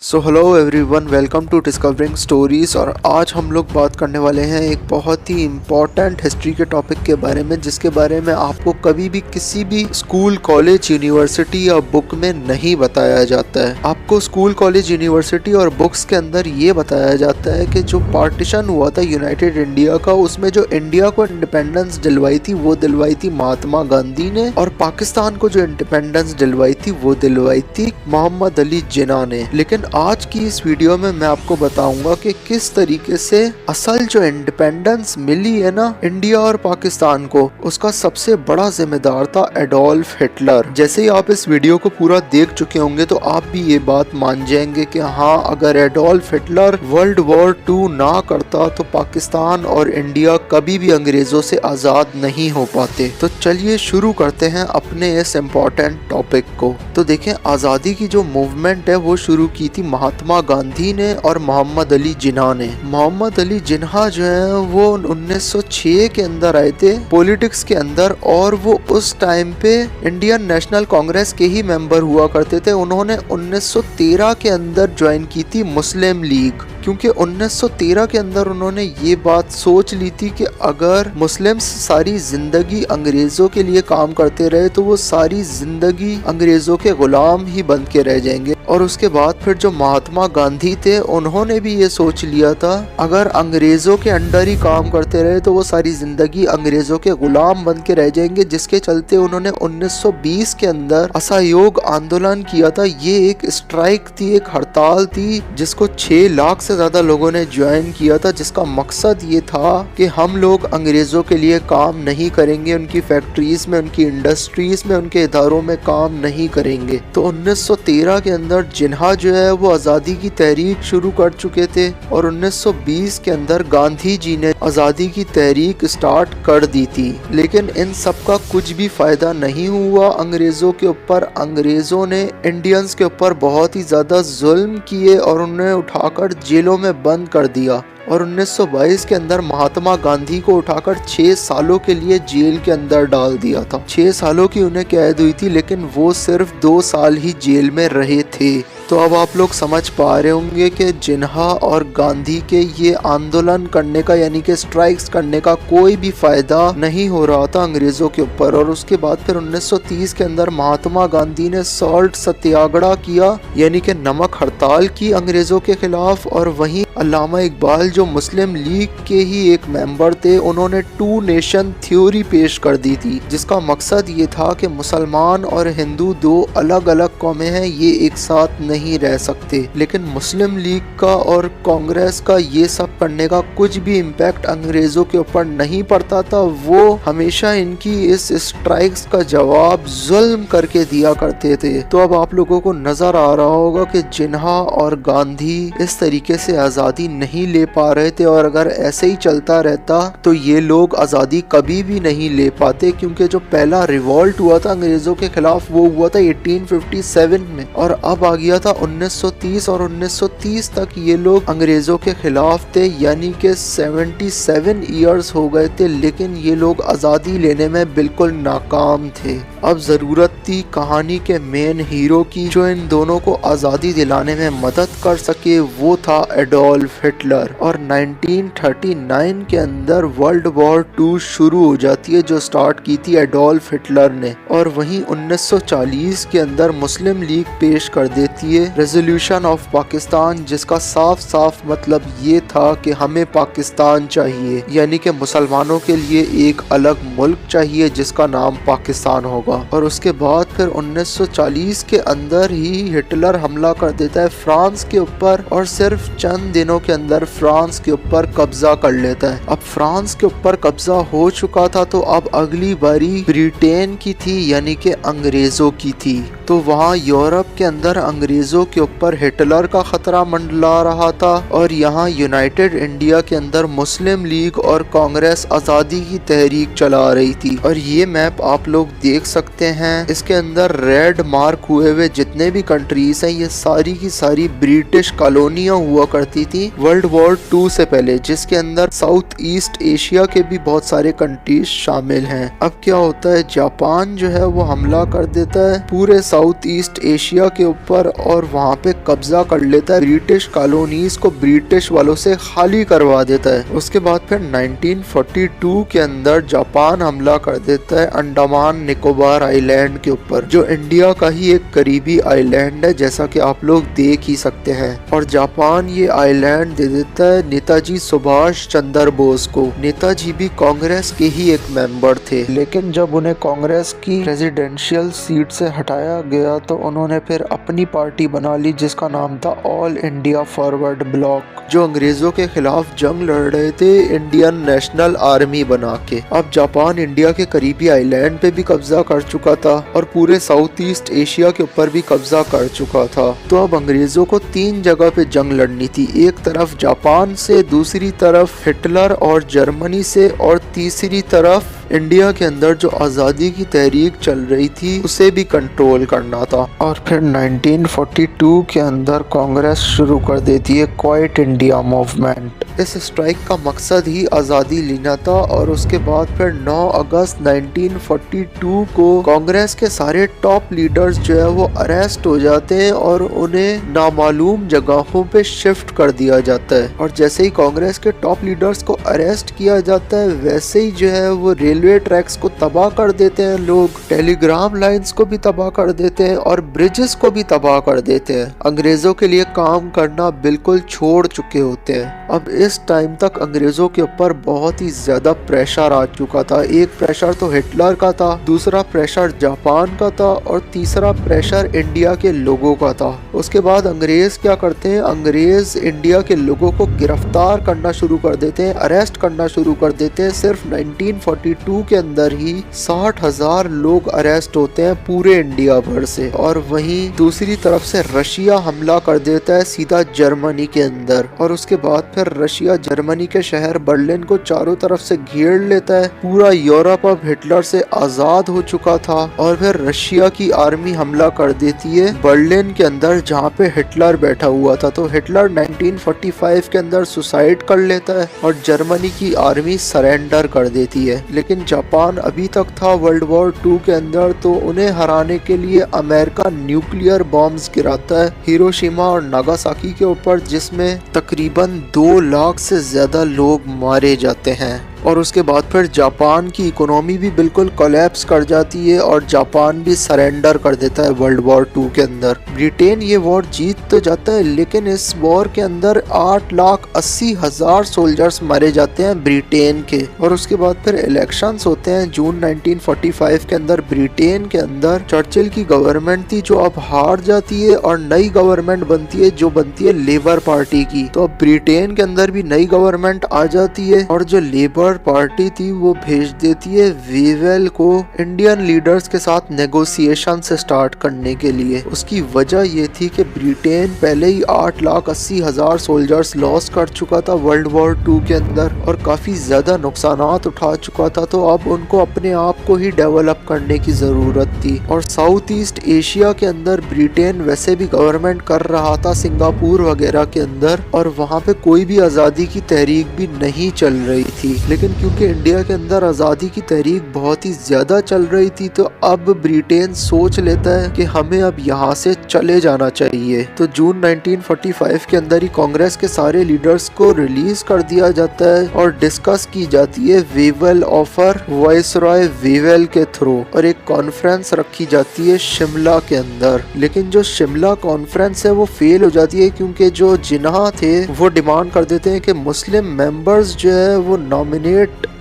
So hello everyone, welcome to discovering stories. और आज हम लोग बात करने वाले हैं एक बहुत ही इम्पॉर्टेंट हिस्ट्री के टॉपिक के बारे में, जिसके बारे में आपको कभी भी किसी भी स्कूल, कॉलेज, यूनिवर्सिटी या बुक में नहीं बताया जाता है। आपको स्कूल, कॉलेज, यूनिवर्सिटी और बुक्स के अंदर ये बताया जाता है कि जो पार्टीशन हुआ था यूनाइटेड इंडिया का, उसमें जो इंडिया को इंडिपेंडेंस दिलवाई थी वो दिलवाई थी महात्मा गांधी ने, और पाकिस्तान को जो इंडिपेंडेंस दिलवाई थी वो दिलवाई थी मोहम्मद अली जिन्ना ने। लेकिन आज की इस वीडियो में मैं आपको बताऊंगा कि किस तरीके से असल जो इंडिपेंडेंस मिली है ना इंडिया और पाकिस्तान को, उसका सबसे बड़ा जिम्मेदार था एडोल्फ हिटलर। जैसे ही आप इस वीडियो को पूरा देख चुके होंगे तो आप भी ये बात मान जाएंगे कि हाँ, अगर एडोल्फ हिटलर वर्ल्ड वॉर 2 ना करता तो पाकिस्तान और इंडिया कभी भी अंग्रेजों से आजाद नहीं हो पाते। तो चलिए शुरू करते हैं अपने इस इम्पोर्टेंट टॉपिक को। तो देखें, आजादी की जो मूवमेंट है वो शुरू की थी महात्मा गांधी ने और मोहम्मद अली जिन्ना ने। मोहम्मद अली जिन्ना जो है वो 1906 के अंदर आए थे पॉलिटिक्स के अंदर, और वो उस टाइम पे इंडियन नेशनल कांग्रेस के ही मेंबर हुआ करते थे। उन्होंने 1913 के अंदर ज्वाइन की थी मुस्लिम लीग, क्योंकि 1913 के अंदर उन्होंने ये बात सोच ली थी कि अगर मुस्लिम्स सारी जिंदगी अंग्रेजों के लिए काम करते रहे तो वो सारी जिंदगी अंग्रेजों के गुलाम ही बन के रह जाएंगे। और उसके बाद फिर जो महात्मा गांधी थे उन्होंने भी ये सोच लिया था, अगर अंग्रेजों के अंडर ही काम करते रहे तो वो सारी जिंदगी अंग्रेजों के गुलाम बन के रह जाएंगे। जिसके चलते उन्होंने 1920 के अंदर असहयोग आंदोलन किया था। ये एक स्ट्राइक थी, एक हड़ताल थी, जिसको 6 लाख से ज्यादा लोगों ने ज्वाइन किया था, जिसका मकसद ये था कि हम लोग अंग्रेजों के लिए काम नहीं करेंगे, उनकी फैक्ट्रीज में, उनकी इंडस्ट्रीज में, उनके इदारों में काम नहीं करेंगे। तो 1913 के अंदर जिन्ना जो है वो आजादी की तहरीक शुरू कर चुके थे, और 1920 के अंदर गांधी जी ने आजादी की तहरीक स्टार्ट कर दी थी। लेकिन इन सब का कुछ भी फायदा नहीं हुआ अंग्रेजों के ऊपर। अंग्रेजों ने इंडियंस के ऊपर बहुत ही ज्यादा जुल्म किए और उन्हें उठाकर जेलों में बंद कर दिया। और 1922 के अंदर महात्मा गांधी को उठाकर 6 सालों के लिए जेल के अंदर डाल दिया था। 6 सालों की उन्हें कैद हुई थी, लेकिन वो सिर्फ 2 साल ही जेल में रहे थे। तो अब आप लोग समझ पा रहे होंगे कि जिन्ना और गांधी के ये आंदोलन करने का, यानी कि स्ट्राइक्स करने का कोई भी फायदा नहीं हो रहा था अंग्रेजों के ऊपर। और उसके बाद फिर 1930 के अंदर महात्मा गांधी ने सॉल्ट सत्याग्रह किया, यानी कि नमक हड़ताल की अंग्रेजों के खिलाफ। और वहीं अल्लामा इकबाल जो मुस्लिम लीग के ही एक मेंबर थे, उन्होंने 2 नेशन थ्योरी पेश कर दी थी, जिसका मकसद ये था कि मुसलमान और हिंदू 2 अलग अलग कौमें हैं, ये एक साथ नहीं रह सकते। लेकिन मुस्लिम लीग का और कांग्रेस का ये सब करने का कुछ भी इम्पैक्ट अंग्रेजों के ऊपर नहीं पड़ता था। वो हमेशा इनकी इस स्ट्राइक्स का जवाब जुल्म करके दिया करते थे। तो अब आप लोगों को नजर आ रहा होगा कि जिन्ना और गांधी इस तरीके से आजादी नहीं ले पा रहे थे, और अगर ऐसे ही चलता रहता तो ये लोग आजादी कभी भी नहीं ले पाते। क्योंकि जो पहला रिवॉल्ट हुआ था अंग्रेजों के खिलाफ वो हुआ था 1857 में, और अब आ गया था 1930, और 1930 तक ये लोग अंग्रेजों के खिलाफ थे, यानी कि 77 ईयर्स हो गए थे। लेकिन ये लोग आजादी लेने में बिल्कुल नाकाम थे। अब जरूरत थी कहानी के मेन हीरो की, जो इन दोनों को आजादी दिलाने में मदद कर सके। वो था एडोल्फ हिटलर। और 1939 के अंदर वर्ल्ड वॉर 2 शुरू हो जाती है, जो स्टार्ट की थी एडोल्फ हिटलर ने। और वहीं 1940 के अंदर मुस्लिम लीग पेश कर देती है रेजोल्यूशन ऑफ पाकिस्तान, जिसका साफ साफ मतलब ये था कि हमें पाकिस्तान चाहिए, यानी कि मुसलमानों के लिए एक अलग मुल्क चाहिए जिसका नाम पाकिस्तान होगा। और उसके बाद फिर 1940 के अंदर ही हिटलर हमला कर देता है फ्रांस के ऊपर, और सिर्फ चंद दिनों के अंदर फ्रांस के ऊपर कब्जा कर लेता है। अब फ्रांस के ऊपर कब्जा हो चुका था, तो अब अगली बारी ब्रिटेन की थी, यानी कि अंग्रेजों की थी। तो वहाँ यूरोप के अंदर अंग्रेजों के ऊपर हिटलर का खतरा मंडला रहा था, और यहाँ यूनाइटेड इंडिया के अंदर मुस्लिम लीग और कांग्रेस आजादी की तहरीक चला रही थी। और ये मैप आप लोग देख सकते हैं, इसके अंदर रेड मार्क हुए हुए जितने भी कंट्रीज हैं, ये सारी की सारी ब्रिटिश कॉलोनियां हुआ करती थी वर्ल्ड वॉर 2 से पहले, जिसके अंदर साउथ ईस्ट एशिया के भी बहुत सारे कंट्रीज शामिल हैं। अब क्या होता है, जापान जो है वो हमला कर देता है पूरे साउथ ईस्ट एशिया के ऊपर और वहाँ पे कब्जा कर लेता है। ब्रिटिश कॉलोनीज को ब्रिटिश वालों से खाली करवा देता है। उसके बाद फिर 1942 के अंदर जापान हमला कर देता है अंडमान निकोबार आइलैंड के ऊपर, जो इंडिया का ही एक करीबी आइलैंड है, जैसा कि आप लोग देख ही सकते हैं। और जापान ये आइलैंड दे देता है नेताजी सुभाष चंद्र बोस को। नेताजी भी कांग्रेस के ही एक मेंबर थे, लेकिन जब उन्हें कांग्रेस की प्रेसिडेंशियल सीट से हटाया गया तो उन्होंने फिर अपनी पार्टी बना ली, जिसका नाम था ऑल इंडिया फॉरवर्ड ब्लॉक, जो अंग्रेजों के खिलाफ जंग लड़ रहे थे इंडियन नेशनल आर्मी बना के। अब जापान इंडिया के करीबी आइलैंड पे भी कब्जा कर चुका था और पूरे साउथ ईस्ट एशिया के ऊपर भी कब्जा कर चुका था। तो अब अंग्रेजों को 3 जगह पे जंग लड़नी थी, एक तरफ जापान से, दूसरी तरफ हिटलर और जर्मनी से, और तीसरी तरफ इंडिया के अंदर जो आज़ादी की तहरीक चल रही थी उसे भी कंट्रोल करना था। और फिर 1942 के अंदर कांग्रेस शुरू कर देती है क्वाइट इंडिया मूवमेंट। इस स्ट्राइक का मकसद ही आज़ादी लेना था। और उसके बाद फिर 9 अगस्त 1942 को कांग्रेस के सारे टॉप लीडर्स जो है वो अरेस्ट हो जाते हैं और उन्हें नामालूम जगहों पे शिफ्ट कर दिया जाता है। और जैसे ही कांग्रेस के टॉप लीडर्स को अरेस्ट किया जाता है, वैसे ही जो है वो रेलवे ट्रैक्स को तबाह कर देते हैं लोग, टेलीग्राम लाइंस को भी तबाह कर देते हैं और ब्रिजेस को भी तबाह कर देते हैं। अंग्रेजों के लिए काम करना बिल्कुल छोड़ चुके होते हैं। अब इस टाइम तक अंग्रेजों के ऊपर बहुत ही ज्यादा प्रेशर आ चुका था। एक प्रेशर तो हिटलर का था, दूसरा प्रेशर जापान का था और तीसरा प्रेशर इंडिया के लोगों का था। उसके बाद अंग्रेज क्या करते हैं, अंग्रेज इंडिया के लोगों को गिरफ्तार करना शुरू कर देते हैं, अरेस्ट करना शुरू कर देते हैं। सिर्फ 1942 के अंदर ही 60,000 लोग अरेस्ट होते हैं पूरे इंडिया भर से। और वहीं दूसरी तरफ से रशिया हमला कर देता है सीधा जर्मनी के अंदर। और उसके बाद फिर रशिया जर्मनी के शहर बर्लिन को चारों तरफ से घेर लेता है। पूरा यूरोप अब हिटलर से आजाद हो चुका था। और फिर रशिया की आर्मी हमला कर देती है बर्लिन के अंदर जहाँ पे हिटलर बैठा हुआ था। तो हिटलर 1945 के अंदर सुसाइड कर लेता है और जर्मनी की आर्मी सरेंडर कर देती है। लेकिन जापान अभी तक था वर्ल्ड वॉर 2 के अंदर, तो उन्हें हराने के लिए अमेरिका न्यूक्लियर बॉम्ब्स गिराता है हिरोशिमा और नागासाकी के ऊपर, जिसमें तकरीबन 2 लाख से ज्यादा लोग मारे जाते हैं। और उसके बाद फिर जापान की इकोनॉमी भी बिल्कुल कोलैप्स कर जाती है और जापान भी सरेंडर कर देता है वर्ल्ड वॉर 2 के अंदर। ब्रिटेन ये वॉर जीत तो जाता है, लेकिन इस वॉर के अंदर 8,80,000 सोल्जर्स मारे जाते हैं ब्रिटेन के। और उसके बाद फिर इलेक्शंस होते हैं जून 1945 के अंदर। ब्रिटेन के अंदर चर्चिल की गवर्नमेंट थी जो अब हार जाती है और नई गवर्नमेंट बनती है जो बनती है लेबर पार्टी की। तो अब ब्रिटेन के अंदर भी नई गवर्नमेंट आ जाती है और जो लेबर पार्टी थी वो भेज देती है वीवेल को इंडियन लीडर्स के साथ नेगोशिएशन से स्टार्ट करने के लिए। उसकी वजह ये थी कि ब्रिटेन पहले ही 8,80,000 सोल्जर्स लॉस कर चुका था वर्ल्ड वॉर 2 के अंदर और काफी ज्यादा नुकसानात उठा चुका था। तो अब उनको अपने आप को ही डेवलप करने की जरूरत थी। और साउथ ईस्ट एशिया के अंदर ब्रिटेन वैसे भी गवर्नमेंट कर रहा था सिंगापुर वगैरह के अंदर, और वहाँ पे कोई भी आजादी की तहरीक भी नहीं चल रही थी। लेकिन क्योंकि इंडिया के अंदर आज़ादी की तहरीक बहुत ही ज़्यादा चल रही थी, तो अब ब्रिटेन सोच लेता है कि हमें अब यहाँ से चले जाना चाहिए। तो जून 1945 के अंदर ही कांग्रेस के सारे लीडर्स को रिलीज कर दिया जाता है और डिस्कस की जाती है वीवेल ऑफर वाइसरॉय वीवेल के थ्रू, और एक कॉन्फ्रेंस रखी जाती है शिमला के अंदर। लेकिन जो शिमला कॉन्फ्रेंस है वो फेल हो जाती है, क्योंकि जो जिन्ना थे वो डिमांड कर देते हैं कि मुस्लिम मेंबर्स जो है वो नॉमिनेट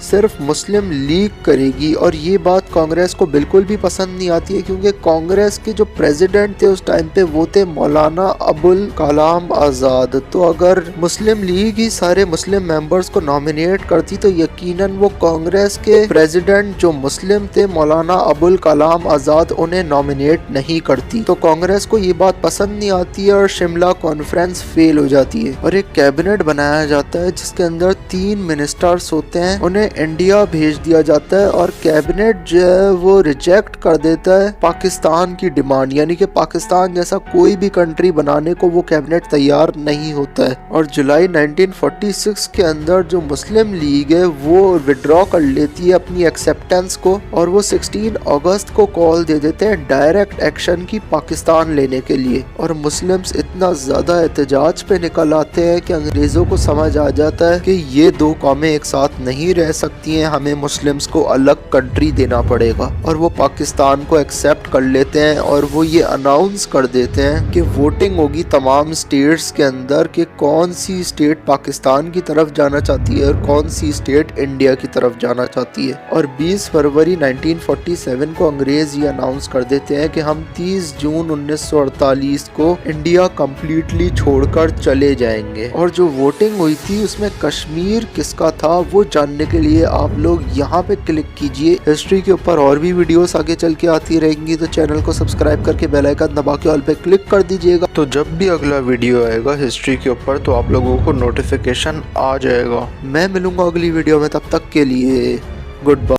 सिर्फ मुस्लिम लीग करेगी। और ये बात कांग्रेस को बिल्कुल भी पसंद नहीं आती है, क्योंकि कांग्रेस के जो प्रेसिडेंट थे उस टाइम पे वो थे मौलाना अबुल कलाम आजाद। तो अगर मुस्लिम लीग ही सारे मुस्लिम मेंबर्स को नॉमिनेट करती तो यकीनन वो कांग्रेस के प्रेसिडेंट जो मुस्लिम थे मौलाना अबुल कलाम आजाद उन्हें नॉमिनेट नहीं करती। तो कांग्रेस को ये बात पसंद नहीं आती है और शिमला कॉन्फ्रेंस फेल हो जाती है। और एक कैबिनेट बनाया जाता है जिसके अंदर 3 मिनिस्टर्स होते हैं। उन्हें उन्हें इंडिया भेज दिया जाता है और कैबिनेट जो है वो रिजेक्ट कर देता है पाकिस्तान की डिमांड, यानी कि पाकिस्तान जैसा कोई भी कंट्री बनाने को वो कैबिनेट तैयार नहीं होता है। और जुलाई 1946 के अंदर जो मुस्लिम लीग है वो विड्रॉ कर लेती है अपनी एक्सेप्टेंस को और वो 16 अगस्त को कॉल दे देते हैं डायरेक्ट एक्शन की पाकिस्तान लेने के लिए। और मुस्लिम्स इतना ज्यादा एहतजाज पे निकल आते हैं कि अंग्रेजों को समझ आ जाता है कि ये दो कौमें एक साथ नहीं रह सकती हैं, हमें मुस्लिम्स को अलग कंट्री देना पड़ेगा। और वो पाकिस्तान को एक्सेप्ट कर लेते हैं और वो ये अनाउंस कर देते हैं कि वोटिंग होगी तमाम स्टेट्स के अंदर कि कौन सी स्टेट पाकिस्तान की तरफ जाना चाहती है और कौन सी स्टेट इंडिया की तरफ जाना चाहती है। और 20 फरवरी 1947 को अंग्रेज ये अनाउंस कर देते हैं कि हम 30 जून 1948 को इंडिया कंप्लीटली छोड़कर चले जाएंगे। और जो वोटिंग हुई थी उसमें कश्मीर किसका था वो जानने के लिए आप लोग यहाँ पे क्लिक कीजिए। हिस्ट्री के ऊपर और भी वीडियोस आगे चल के आती रहेंगी, तो चैनल को सब्सक्राइब करके बेल आइकन दबा के ऑल पे क्लिक कर दीजिएगा, तो जब भी अगला वीडियो आएगा हिस्ट्री के ऊपर तो आप लोगों को नोटिफिकेशन आ जाएगा। मैं मिलूंगा अगली वीडियो में, तब तक के लिए गुड बाय।